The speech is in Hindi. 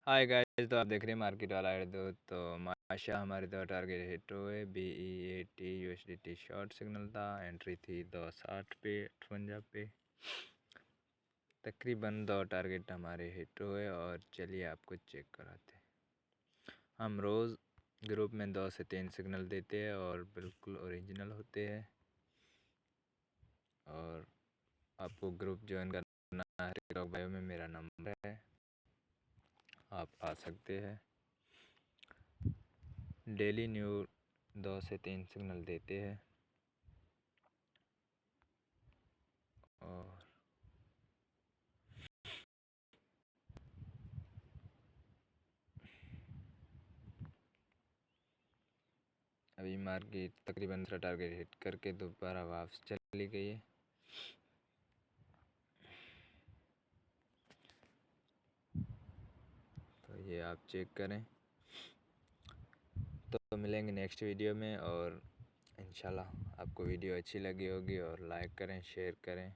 हाय गाइस, तो आप देख रहे हैं मार्केट वाला है। तो माशा हमारे दो टारगेट हिट हुए। BE80 USDT शॉर्ट सिग्नल था। एंट्री थी 260 पे 58 पे। तकरीबन दो टारगेट हमारे हिट हुए। और चलिए आपको चेक कराते हैं। हम रोज़ ग्रुप में 2 से 3 सिग्नल देते हैं और बिल्कुल ओरिजिनल होते हैं। और आपको ग्रुप ज्वाइन करना है, टिकटॉक बायो में मेरा नंबर है, आप आ सकते हैं। डेली न्यू 2 से 3 सिग्नल देते हैं। और अभी मार्केट तकरीबन दूसरा टारगेट हिट करके दोबारा वापस चली गई है। तो ये आप चेक करें। तो मिलेंगे नेक्स्ट वीडियो में। और इंशाल्लाह आपको वीडियो अच्छी लगी होगी और लाइक करें, शेयर करें।